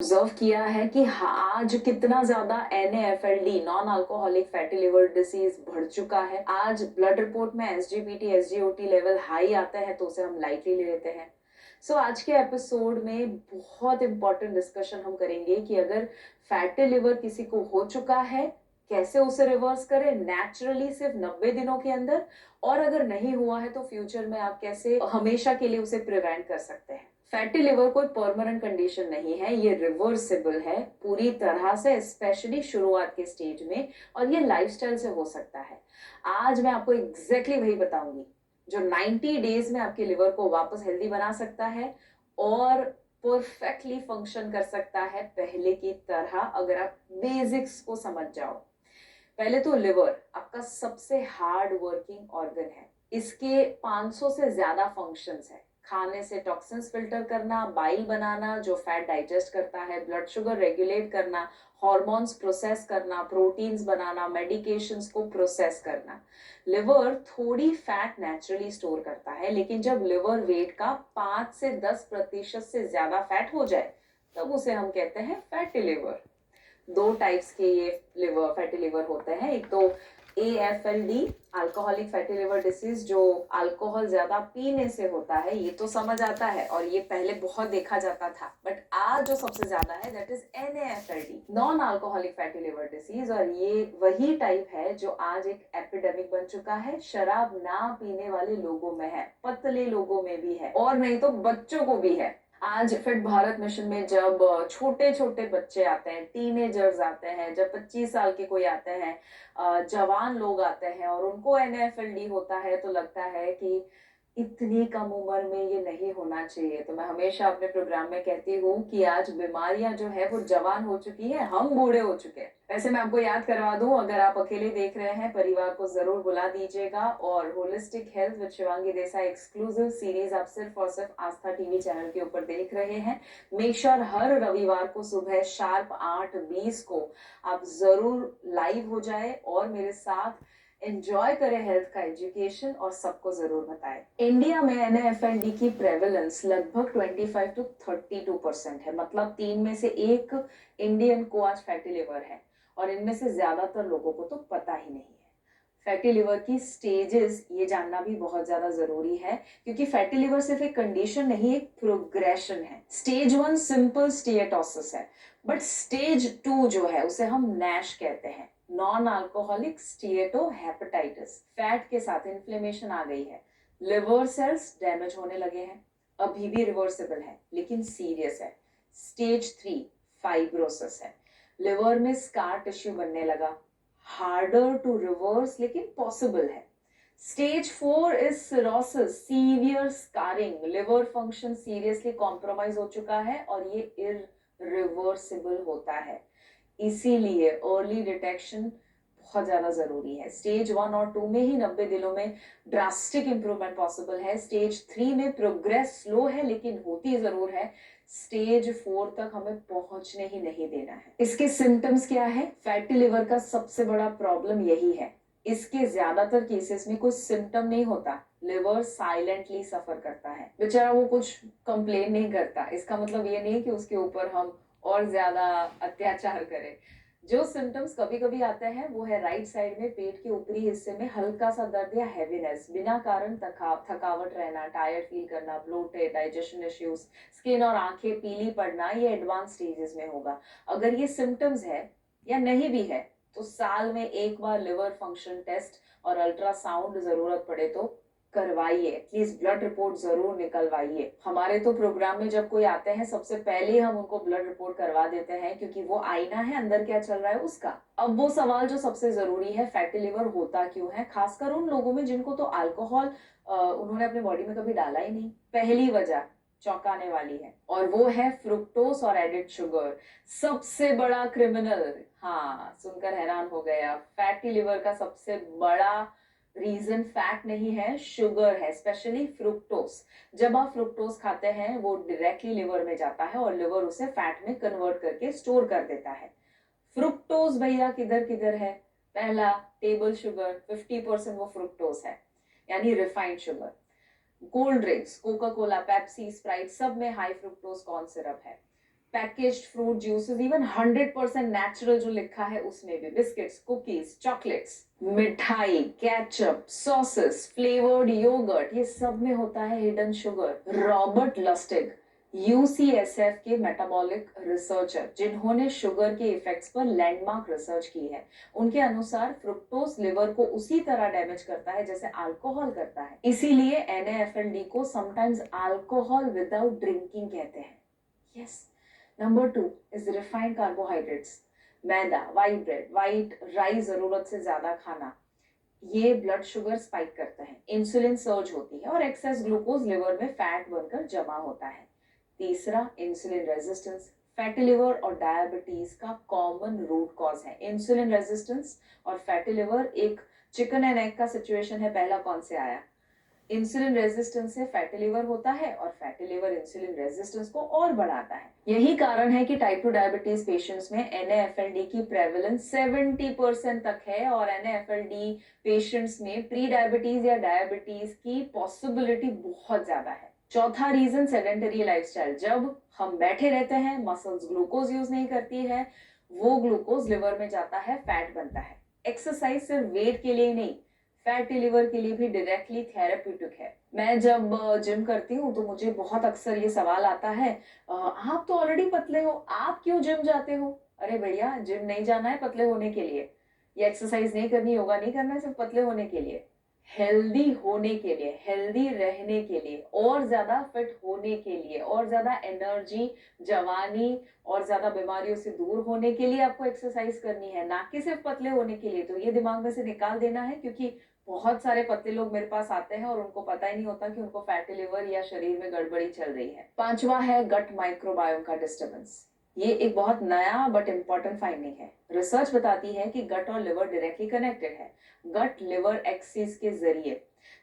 Observe किया है कि आज कितना ज्यादा NAFLD non alcoholic fatty liver disease बढ़ चुका है। आज ब्लड रिपोर्ट में SGPT SGOT लेवल हाई आता है तो उसे हम लाइटली ले लेते हैं। आज के एपिसोड में बहुत इंपॉर्टेंट डिस्कशन हम करेंगे कि अगर फैटी लिवर किसी को हो चुका है कैसे उसे रिवर्स करें नेचुरली सिर्फ 90 दिनों के अंदर, और अगर नहीं हुआ है तो फ्यूचर में आप कैसे हमेशा के लिए उसे प्रिवेंट कर सकते हैं। फैटी लिवर कोई परमानेंट कंडीशन नहीं है, ये रिवर्सिबल है पूरी तरह से, स्पेशली शुरुआत के स्टेज में, और ये लाइफस्टाइल से हो सकता है। आज मैं आपको एग्जैक्टली वही बताऊंगी जो 90 डेज में आपके लिवर को वापस हेल्दी बना सकता है और परफेक्टली फंक्शन कर सकता है पहले की तरह, अगर आप बेसिक्स को समझ जाओ। पहले तो लिवर आपका सबसे हार्ड वर्किंग ऑर्गन है। इसके 500 से ज्यादा फंक्शंस है। खाने से टॉक्सिन्स फिल्टर करना, बाइल बनाना जो फैट डाइजेस्ट करता है, ब्लड शुगर रेगुलेट करना, हार्मोन्स प्रोसेस करना, प्रोटीन्स बनाना, मेडिकेशंस को प्रोसेस करना। लिवर थोड़ी फैट नेचुरली स्टोर करता है, लेकिन जब लिवर वेट का 5 से 10% से ज्यादा फैट हो जाए तब उसे हम कहते हैं फैटी लिवर। दो टाइप्स के ये लिवर फैटी लिवर होते हैं। एक तो AFLD alcoholic fatty liver disease जो अल्कोहल ज्यादा पीने से होता है, ये तो समझ आता है और ये पहले बहुत देखा जाता था, बट आज जो सबसे ज्यादा है that is NAFLD non alcoholic fatty liver disease, और ये वही टाइप है जो आज एक एपिडेमिक बन चुका है। शराब ना पीने वाले लोगों में है, पतले लोगों में भी है, और नहीं तो बच्चों को भी है। आज फिट भारत मिशन में जब छोटे छोटे बच्चे आते हैं, टीनेजर्स आते हैं, जब 25 साल के कोई आते हैं, जवान लोग आते हैं और उनको NAFLD होता है, तो लगता है कि इतनी कम उम्र में ये नहीं होना चाहिए। तो मैं हमेशा अपने प्रोग्राम में कहती हूँ कि आज बीमारियां जो है वो जवान हो चुकी है, हम बूढ़े हो चुके हैं। वैसे मैं आपको याद करवा दूं, अगर आप अकेले देख रहे हैं परिवार को जरूर बुला दीजिएगा। और holistic health with Shivangi Desai exclusive series आप सिर्फ और सिर्फ आस्था टीवी चैनल के ऊपर देख रहे हैं। मेक श्योर हर रविवार को सुबह शार्प 8:20 को आप जरूर लाइव हो जाए और मेरे साथ एंजॉय करें हेल्थ का एजुकेशन, और सबको जरूर बताएं। इंडिया में NAFLD की प्रेवलेंस लगभग 25 to 32% है, मतलब 3 में से 1 इंडियन को आज फैटी लिवर है, और इनमें से ज्यादातर लोगों को तो पता ही नहीं है। फैटी लिवर की स्टेजेस ये जानना भी बहुत ज्यादा जरूरी है, क्योंकि फैटी लिवर सिर्फ एक कंडीशन नहीं, एक प्रोग्रेशन है। स्टेज 1 सिंपल स्टीएटोसिस है, बट स्टेज 2 जो है उसे हम नैश कहते हैं, नॉन अल्कोहलिक स्टीएटोहेपेटाइटिस। फैट के साथ इन्फ्लेमेशन आ गई है, लिवर सेल्स डैमेज होने लगे हैं, अभी भी रिवर्सिबल है लेकिन सीरियस है। स्टेज 3 फाइब्रोसिस है, लिवर में स्कार टिश्यू बनने लगा, हार्डर टू रिवर्स लेकिन पॉसिबल है। Stage 4 is cirrhosis, severe scarring, liver function seriously compromise हो चुका है और ये इरिवर्सिबल होता है। इसीलिए अर्ली डिटेक्शन बहुत ज्यादा जरूरी है। स्टेज 1 और 2 में ही 90 दिनों में ड्रास्टिक इंप्रूवमेंट पॉसिबल है। स्टेज 3 में प्रोग्रेस स्लो है लेकिन होती जरूर है। स्टेज 4 तक हमें पहुंचने ही नहीं देना है। इसके सिम्टम्स क्या है? फैटी लिवर का सबसे बड़ा प्रॉब्लम यही है, इसके ज्यादातर केसेस में कोई सिम्टम नहीं होता, लिवर साइलेंटली सफर करता है। बेचारा वो कुछ कंप्लेन नहीं करता, इसका मतलब ये नहीं कि उसके ऊपर हम और ज्यादा अत्याचार करें। जो सिम्टम्स कभी कभी आते हैं वो है राइट साइड में पेट के ऊपरी हिस्से में हल्का सा दर्द या हैवीनेस, बिना कारण थकावट रहना, टायर्ड फील करना, ब्लोटेड, डाइजेशन इश्यूज, स्किन और आंखें पीली पड़ना, ये एडवांस स्टेजेस में होगा। अगर ये सिम्टम्स है या नहीं भी है तो साल में एक बार लिवर फंक्शन टेस्ट और अल्ट्रासाउंड जरूरत पड़े तो करवाइए, एटलीस्ट ब्लड रिपोर्ट जरूर निकलवाइए। हमारे तो प्रोग्राम में जब कोई आते हैं सबसे पहले हम उनको ब्लड रिपोर्ट करवा देते हैं, क्योंकि वो आईना है अंदर क्या चल रहा है उसका। अब वो सवाल जो सबसे जरूरी है, फैटी लिवर होता क्यों है, खासकर उन लोगों में जिनको तो अल्कोहल उन्होंने अपने बॉडी में कभी डाला ही नहीं। पहली वजह चौंकाने वाली है, और वो है फ्रुक्टोस और एडिड शुगर, सबसे बड़ा क्रिमिनल। हाँ, सुनकर हैरान हो गया, फैटी लिवर का सबसे बड़ा रीजन फैट नहीं है, शुगर है, स्पेशली फ्रुक्टोस। जब आप फ्रुक्टोस खाते हैं वो डायरेक्टली लिवर में जाता है और लिवर उसे फैट में कन्वर्ट करके स्टोर कर देता है। फ्रुक्टोस भैया किधर किधर है? पहला, टेबल शुगर 50% वो फ्रुक्टोस है, यानी refined sugar. Cold drinks, Coca Cola, Pepsi, Sprite, सब में हाई फ्रुक्टोज कॉर्न सिरप है। Packaged fruit juices, even 100% natural जो लिखा है उसमें भी, बिस्किट्स, कुकीज, चॉकलेट्स, मिठाई, केचप, सॉसेस, फ्लेवर्ड योगर्ट, ये सब में होता है हिडन शुगर। रॉबर्ट लस्टिग, यूसीएसएफ के मेटाबॉलिक रिसर्चर, जिन्होंने शुगर के इफेक्ट्स पर लैंडमार्क रिसर्च की है, उनके अनुसार फ्रुक्टोज लिवर को उसी तरह डैमेज करता है जैसे अल्कोहल करता है। इसीलिए एनएफएलडी को समटाइम्स अल्कोहल विदाउट ड्रिंकिंग कहते हैं। Yes. Number 2 is refined carbohydrates, maida, white bread, white rice जरूरत से ज्यादा खाना, ये ब्लड शुगर स्पाइक करता है, इंसुलिन सर्ज होती है और एक्सेस ग्लूकोज लिवर में फैट बनकर जमा होता है। तीसरा, इंसुलिन रेजिस्टेंस, फैटी लिवर और डायबिटीज का कॉमन रूट कॉज है। इंसुलिन रेजिस्टेंस और फैटी लिवर एक चिकन एंड एग का सिचुएशन है, पहला कौन से आया? इंसुलिन रेजिस्टेंस से फैटी लिवर होता है और फैटी लिवर इंसुलिन रेजिस्टेंस को और बढ़ाता है। यही कारण है कि टाइप 2 डायबिटीज पेशेंट्स में एनएफएलडी की प्रेवलेंस 70% तक है और एनएफएलडी पेशेंट्स में प्री डायबिटीज या डायबिटीज की पॉसिबिलिटी बहुत ज्यादा है। चौथा रीजन, सेडेंटरी लाइफस्टाइल। जब हम बैठे रहते हैं, मसल्स ग्लूकोज यूज नहीं करती है, वो ग्लूकोज लिवर में जाता है, फैट बनता है। एक्सरसाइज सिर्फ वेट के लिए नहीं, फैटी लिवर के लिए भी डायरेक्टली थेरेप्यूटिक है। मैं जब जिम करती हूँ तो मुझे बहुत अक्सर ये सवाल आता है, आप तो ऑलरेडी पतले हो, आप क्यों जिम जाते हो? अरे भैया, जिम नहीं जाना है पतले होने के लिए, ये एक्सरसाइज नहीं करनी, योगा नहीं करना है सिर्फ पतले होने के लिए। हेल्दी होने के लिए, हेल्दी रहने के लिए, और ज्यादा फिट होने के लिए, और ज्यादा एनर्जी, जवानी और ज्यादा बीमारियों से दूर होने के लिए आपको एक्सरसाइज करनी है, ना कि सिर्फ पतले होने के लिए। तो ये दिमाग में से निकाल देना है, क्योंकि बहुत सारे पतले लोग मेरे पास आते हैं और उनको पता ही नहीं होता कि उनको फैटी लिवर या शरीर में गड़बड़ी चल रही है। पांचवा है गट माइक्रोबायोम का डिस्टर्बेंस। ये एक बहुत नया बट इंपॉर्टेंट फाइंडिंग है। रिसर्च बताती है कि गट और लिवर डायरेक्टली कनेक्टेड है, गट लिवर एक्सिस के जरिए।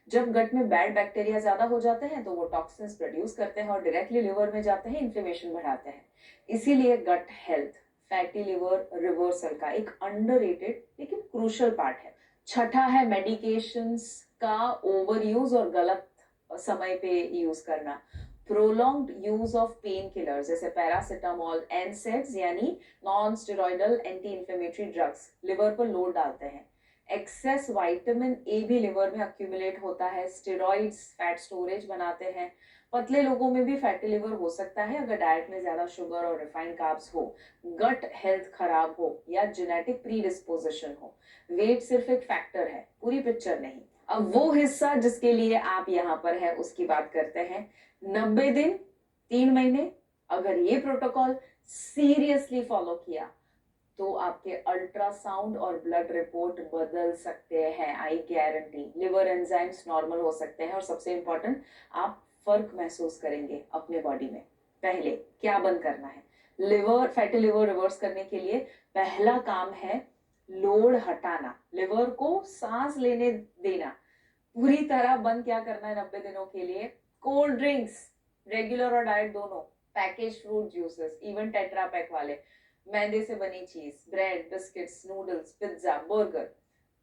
जब गट में बैड बैक्टीरिया ज्यादा हो जाते हैं तो वो टॉक्सिन्स प्रोड्यूस करते हैं और डायरेक्टली लिवर में जाते हैं, इन्फ्लेमेशन बढ़ाते हैं। इसीलिए gut health fatty liver reversal का एक अंडररेटेड लेकिन क्रूशियल पार्ट है। छठा है मेडिकेशंस का ओवर यूज और गलत समय पे यूज करना। Prolonged use of pain killers जैसे पैरासिटामोल, एनसेड्स यानी non steroidal anti inflammatory drugs liver पर लोड डालते हैं। एक्सेस विटामिन ए भी लिवर में अक्यूमुलेट होता है। स्टेरॉइड्स फैट स्टोरेज बनाते हैं। पतले लोगों में भी फैटी लिवर हो सकता है अगर डाइट में ज्यादा शुगर और रिफाइंड कार्ब्स हो, गट हेल्थ खराब हो या जेनेटिक प्रीडिस्पोजिशन हो। वेट सिर्फ एक फैक्टर है, पूरी पिक्चर नहीं। अब वो हिस्सा जिसके लिए आप यहाँ पर हैं उसकी बात करते हैं। 90 दिन, 3 महीने, अगर ये प्रोटोकॉल सीरियसली फॉलो किया तो आपके अल्ट्रासाउंड और ब्लड रिपोर्ट बदल सकते हैं, I guarantee. Liver enzymes normal हो सकते हैं और सबसे इंपॉर्टेंट, आप फर्क महसूस करेंगे अपने बॉडी में। पहले क्या बंद करना है? लिवर फैटी लिवर रिवर्स करने के लिए पहला काम है लोड हटाना, लिवर को सांस लेने देना। पूरी तरह बंद क्या करना है 90 दिनों के लिए? कोल्ड ड्रिंक्स, रेगुलर और डाइट दोनों, package fruit juices, even tetra pack वाले, मैदे से बनी चीज, bread, biscuits, noodles, pizza, burger,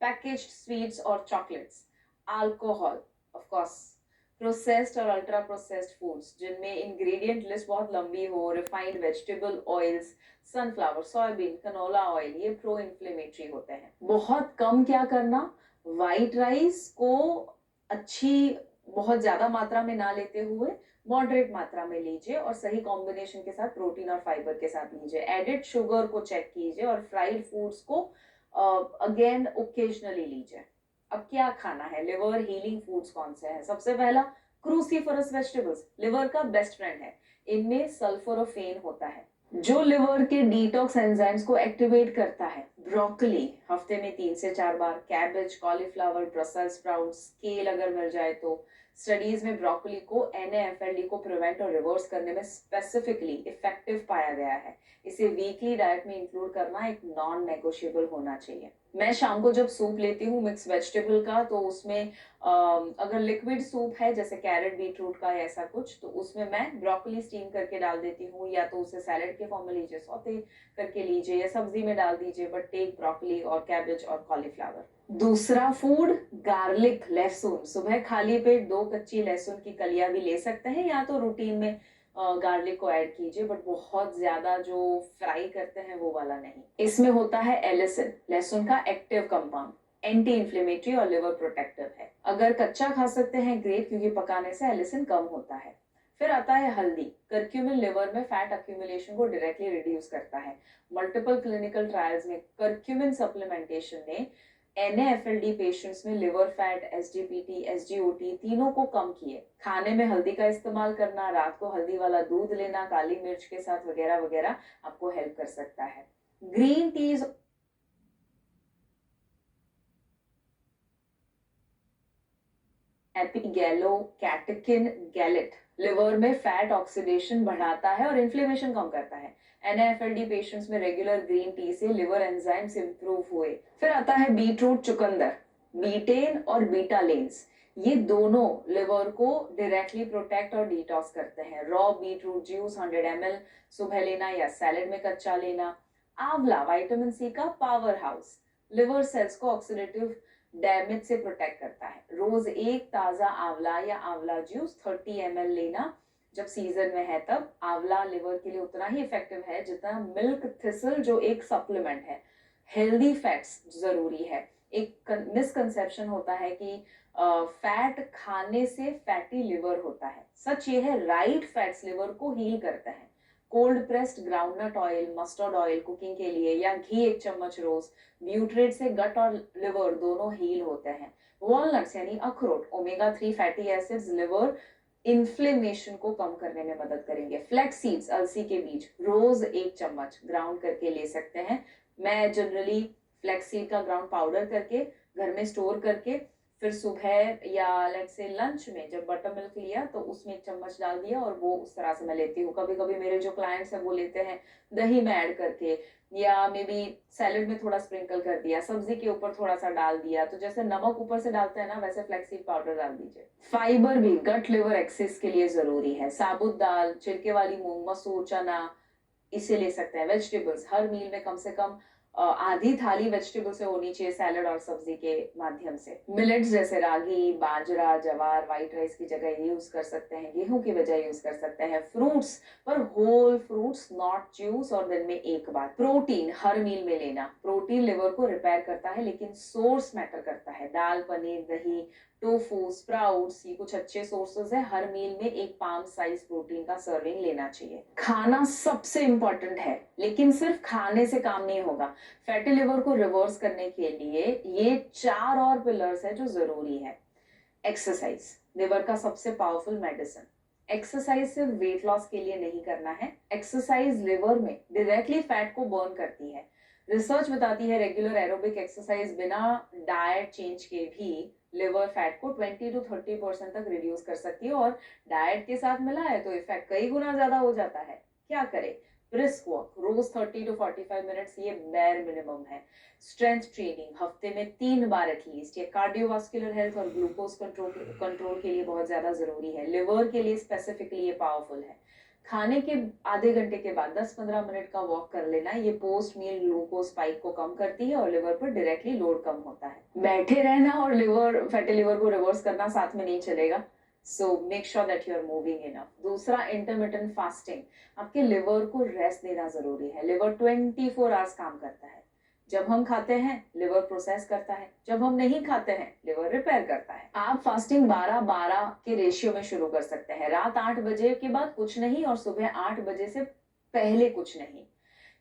packaged sweets और chocolates, alcohol, of course, processed और अल्ट्रा प्रोसेस्ड फूड्स जिनमें इंग्रेडिएंट लिस्ट बहुत लंबी हो, refined vegetable oils, sunflower, soybean, canola oil, ये प्रो इन्फ्लेमेटरी होते हैं। बहुत कम क्या करना? व्हाइट राइस को अच्छी बहुत ज्यादा मात्रा में ना लेते हुए मॉडरेट मात्रा में लीजिए और सही कॉम्बिनेशन के साथ प्रोटीन और फाइबर के साथ लीजिए। एडिड शुगर को चेक कीजिए और फ्राइड फूड्स को अगेन ओकेजनली लीजिए। अब क्या खाना है? लिवर हीलिंग फूड्स कौन से हैं? सबसे पहला, क्रूसीफरस वेजिटेबल्स, लिवर का बेस्ट फ्रेंड है। इनमें सल्फोराफेन होता है जो लिवर के डिटॉक्स एंजाइम्स को एक्टिवेट करता है। ब्रोकली हफ्ते में 3 से 4 बार, कैबेज, कॉलीफ्लावर, ब्रसेल्स स्प्राउट्स, केल अगर मिल जाए तो। स्टडीज में ब्रोकली को एनएफएलडी को प्रिवेंट और रिवर्स करने में स्पेसिफिकली इफेक्टिव पाया गया है। इसे वीकली डाइट में इंक्लूड करना एक नॉन नेगोशिएबल होना चाहिए। मैं शाम को जब सूप लेती हूँ मिक्स वेजिटेबल का, तो उसमें अगर लिक्विड सूप है जैसे कैरेट बीटरूट का या ऐसा कुछ, तो उसमें मैं ब्रोकली स्टीम करके डाल देती हूँ, या तो उसे सैलेड के फॉर्म में लीजिए, सौते करके लीजिए, या सब्जी में डाल दीजिए, बट टेक ब्रोकली और कैबेज और कॉलीफ्लावर। दूसरा फूड, गार्लिक, लहसुन। सुबह खाली पेट 2 कच्ची लहसुन की कलियां भी ले सकते हैं, या तो रूटीन में गार्लिक को ऐड कीजिए, बट बहुत ज्यादा जो फ्राई करते हैं वो वाला नहीं। इसमें होता है एलिसिन, लहसुन का एक्टिव कंपाउंड, एंटी इंफ्लेमेटरी और लिवर प्रोटेक्टिव है। अगर कच्चा खा सकते हैं ग्रेट, क्योंकि पकाने से एलिसिन कम होता है। फिर आता है हल्दी। करक्यूमिन लिवर में फैट अक्यूमुलेशन को डायरेक्टली रिड्यूस करता है। मल्टीपल क्लिनिकल ट्रायल्स में करक्यूमिन सप्लीमेंटेशन ने NAFLD पेशेंट्स में लिवर फैट, SGPT, SGOT तीनों को कम किए। खाने में हल्दी का इस्तेमाल करना, रात को हल्दी वाला दूध लेना काली मिर्च के साथ वगैरह वगैरह आपको हेल्प कर सकता है। ग्रीन टीज एपिगैलोकैटेकिन गैलेट लिवर में फैट ऑक्सीडेशन बढ़ाता है और इन्फ्लेमेशन कम करता है। NAFLD पेशेंट्स में रेगुलर ग्रीन टी से लिवर एंजाइम्स इंप्रूव हुए। फिर आता है बीटरूट चुकंदर, बीटेन और बीटालेन्स। ये दोनों लिवर को डायरेक्टली प्रोटेक्ट और डिटॉक्स करते हैं। रॉ बीटरूट जूस 100 ml सुबह लेना या सैलेड में कच्चा लेना। आंवला विटामिन सी का पावर हाउस, लिवर सेल्स को ऑक्सीडेटिव डैमेज से प्रोटेक्ट करता है। रोज एक ताजा आंवला या आंवला जूस 30 ml लेना जब सीजन में है तब। आंवला लिवर के लिए उतना ही इफेक्टिव है जितना मिल्क थिसल जो एक सप्लीमेंट है। हेल्दी फैट्स जरूरी है। एक मिसकंसेप्शन होता है कि फैट खाने से फैटी लिवर होता है। सच ये है, राइट फैट्स लिवर को हील करते हैं। Cold pressed groundnut oil, mustard oil cooking के लिए, या घी 1 चम्मच रोज। ब्यूटरेट से गट और लिवर दोनों हील होते हैं। वॉलनट्स यानी अखरोट, omega 3 fatty acids liver inflammation को कम करने में मदद करेंगे। फ्लैक्स सीड्स, अलसी के बीज, रोज 1 चम्मच ग्राउंड करके ले सकते हैं। मैं जनरली फ्लैक्स सीड का ग्राउंड पाउडर करके घर में स्टोर करके फिर सुबह या लेट्स से लंच में जब बटर मिल्क लिया तो उसमें 1 चम्मच डाल दिया और वो उस तरह से मैं लेती हूँ। कभी कभी मेरे जो क्लाइंट्स हैं वो लेते हैं दही में ऐड करके, या मे बी सैलेड में थोड़ा स्प्रिंकल कर दिया, सब्जी के ऊपर थोड़ा सा डाल दिया। तो जैसे नमक ऊपर से डालते हैं ना, वैसे फ्लैक्सीड पाउडर डाल दीजिए। फाइबर भी गट लिवर एक्सिस के लिए जरूरी है। साबुत दाल, छिलके वाली मूंग, मसूर, चना, इसे ले सकते हैं। वेजिटेबल्स, हर मील में कम से कम आधी थाली वेजिटेबल से होनी चाहिए, सैलड और सब्जी के माध्यम से। मिलेट्स जैसे रागी, बाजरा, जवार व्हाइट राइस की जगह यूज कर सकते हैं, गेहूं की बजाय यूज कर सकते हैं। फ्रूट्स पर होल फ्रूट्स, नॉट जूस, और दिन में एक बार। प्रोटीन हर मील में लेना। प्रोटीन लिवर को रिपेयर करता है, लेकिन सोर्स मैटर करता है। दाल, पनीर, दही, टोफू, स्प्राउट्स, ये कुछ अच्छे सोर्सेज है। हर मील में एक पाम साइज प्रोटीन का सर्विंग लेना चाहिए। खाना सबसे इंपॉर्टेंट है, लेकिन सिर्फ खाने से काम नहीं होगा। फैटी लिवर को रिवर्स करने के लिए ये 4 और पिलर्स है जो जरूरी है। एक्सरसाइज, लिवर का सबसे पावरफुल मेडिसिन। एक्सरसाइज सिर्फ वेट लॉस के लिए नहीं करना है। एक्सरसाइज लिवर में डायरेक्टली फैट को बर्न करती है। रिसर्च बताती है रेगुलर एरोबिक एक्सरसाइज बिना डाइट चेंज के भी लिवर फैट को 20 to 30% तक रिड्यूस कर सकती है, और डाइट के साथ मिला है तो इफेक्ट कई गुना ज्यादा हो जाता है। क्या करें? ब्रिस्क वॉक रोज 30 to 45 मिनट्स, ये बेर मिनिमम है। स्ट्रेंथ ट्रेनिंग हफ्ते में 3 बार एटलीस्ट। ये कार्डियोवास्कुलर हेल्थ और ग्लूकोज कंट्रोल के लिए बहुत ज्यादा जरूरी है। लिवर के लिए स्पेसिफिकली ये पावरफुल है। खाने के आधे घंटे के बाद 10-15 मिनट का वॉक कर लेना, ये पोस्ट मील ग्लूकोज स्पाइक को कम करती है और लिवर पर डायरेक्टली लोड कम होता है। बैठे रहना और लिवर, फैटी लिवर को रिवर्स करना साथ में नहीं चलेगा। So make sure that you are moving enough. दूसरा, इंटरमिटेंट फास्टिंग। आपके लिवर को रेस्ट देना जरूरी है। लिवर 24 आवर्स काम करता है। जब हम खाते हैं लिवर प्रोसेस करता है, जब हम नहीं खाते हैं लिवर रिपेयर करता है। आप फास्टिंग 12-12 के रेशियो में शुरू कर सकते हैं। रात 8 बजे के बाद कुछ नहीं और सुबह 8 बजे से पहले कुछ नहीं।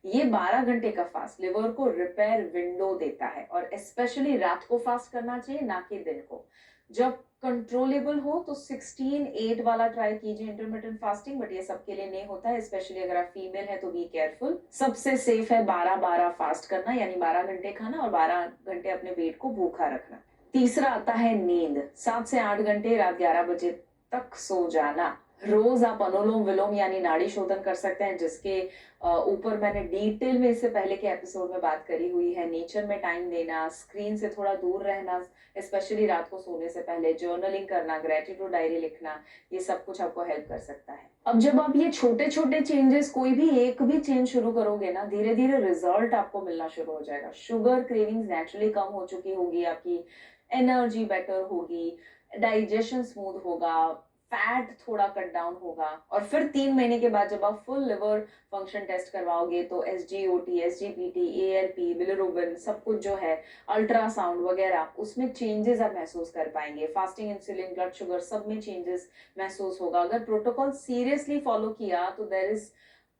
ये 12 घंटे का फास्ट लिवर को रिपेयर विंडो देता है, और स्पेशली रात को फास्ट करना चाहिए, ना कि दिन को। जब कंट्रोलेबल हो तो 16-8 वाला ट्राई कीजिए इंटरमिटेंट फास्टिंग, बट ये सबके लिए नहीं होता है, स्पेशली अगर आप फीमेल है तो बी केयरफुल। सबसे सेफ है 12-12 फास्ट करना, यानी 12 घंटे खाना और 12 घंटे अपने पेट को भूखा रखना। तीसरा आता है नींद। 7 से 8 घंटे रात 11 बजे तक सो जाना। रोज आप अनुलोम विलोम यानी नाड़ी शोधन कर सकते हैं, जिसके ऊपर मैंने डिटेल में इससे पहले के एपिसोड में बात करी हुई है। नेचर में टाइम देना, स्क्रीन से थोड़ा दूर रहना, स्पेशली रात को सोने से पहले, जर्नलिंग करना, ग्रेटिट्यूड डायरी लिखना, ये सब कुछ आपको हेल्प कर सकता है। अब जब आप ये छोटे छोटे चेंजेस, कोई भी एक भी चेंज शुरू करोगे ना, धीरे धीरे रिजल्ट आपको मिलना शुरू हो जाएगा। शुगर क्रेविंग्स नेचुरली कम हो चुकी होगी आपकी, एनर्जी बेटर होगी, डाइजेशन स्मूथ होगा, फैट थोड़ा कट डाउन होगा। और फिर 3 महीने के बाद जब आप फुल लिवर फंक्शन टेस्ट करवाओगे तो SGOT, SGPT, ALP, बिलिरुबिन सब कुछ जो है, अल्ट्रासाउंड वगैरह, उसमें चेंजेस आप महसूस कर पाएंगे। फास्टिंग इंसुलिन, ब्लड शुगर, सब में चेंजेस महसूस होगा। अगर प्रोटोकॉल सीरियसली फॉलो किया तो there is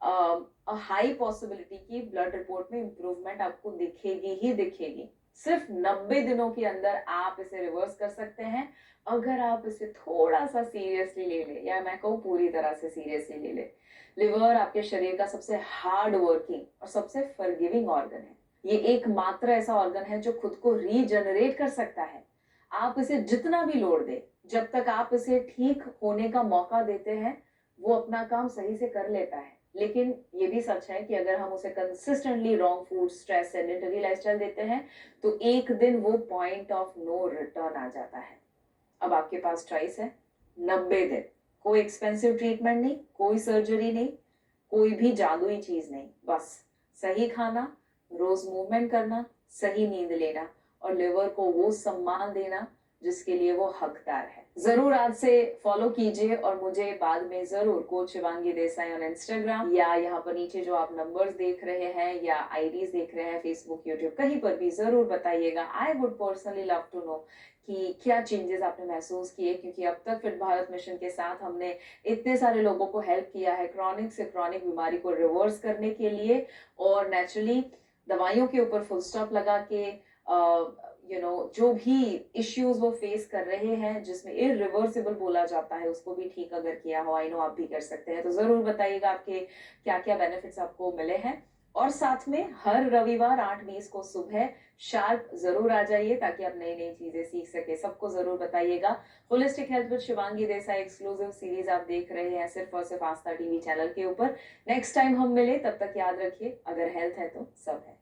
a high possibility कि ब्लड रिपोर्ट में इंप्रूवमेंट आपको दिखेगी ही दिखेगी। सिर्फ 90 दिनों के अंदर आप इसे रिवर्स कर सकते हैं, अगर आप इसे थोड़ा सा सीरियसली ले ले, या मैं कहूँ पूरी तरह से सीरियसली ले ले। लिवर आपके शरीर का सबसे हार्ड वर्किंग और सबसे फॉरगिविंग ऑर्गन है। ये एकमात्र ऐसा ऑर्गन है जो खुद को रीजनरेट कर सकता है। आप इसे जितना भी लोड दे, जब तक आप इसे ठीक होने का मौका देते हैं, वो अपना काम सही से कर लेता है। लेकिन ये भी सच है कि अगर हम उसे consistently wrong food, stress, sedentary lifestyle देते हैं तो एक दिन वो पॉइंट ऑफ नो रिटर्न आ जाता है। अब आपके पास चॉइस है, 90 दिन, कोई एक्सपेंसिव ट्रीटमेंट नहीं, कोई सर्जरी नहीं, कोई भी जादुई चीज नहीं, बस सही खाना, रोज मूवमेंट करना, सही नींद लेना और लिवर को वो सम्मान देना जिसके लिए वो हकदार है। जरूर आज से फॉलो कीजिए और मुझे बाद में जरूर coach Shivangi Desai on Instagram या यहाँ पर नीचे जो आप नंबर्स देख रहे हैं या आईडीज देख रहे हैं, फेसबुक, यूट्यूब, कहीं पर भी जरूर बताइएगा। I would personally love to know कि क्या चेंजेस आपने महसूस किए, क्योंकि अब तक फिट भारत मिशन के साथ हमने इतने सारे लोगों को हेल्प किया है क्रॉनिक से क्रॉनिक बीमारी को रिवर्स करने के लिए, और नेचुरली दवाइयों के ऊपर फुल स्टॉप लगा के जो भी इश्यूज वो फेस कर रहे हैं जिसमें इरिवर्सिबल बोला जाता है, उसको भी ठीक अगर किया हो, आई नो आप भी कर सकते हैं। तो जरूर बताइएगा आपके क्या क्या बेनिफिट्स आपको मिले हैं। और साथ में हर रविवार 8:20 को सुबह शार्प जरूर आ जाइए ताकि आप नई नई चीजें सीख सके। सबको जरूर बताइएगा। Holistic health with Shivangi Desai exclusive series आप देख रहे हैं सिर्फ और सिर्फ आस्था टीवी चैनल के ऊपर। नेक्स्ट टाइम हम मिले, तब तक याद रखिए, अगर हेल्थ है तो सब है।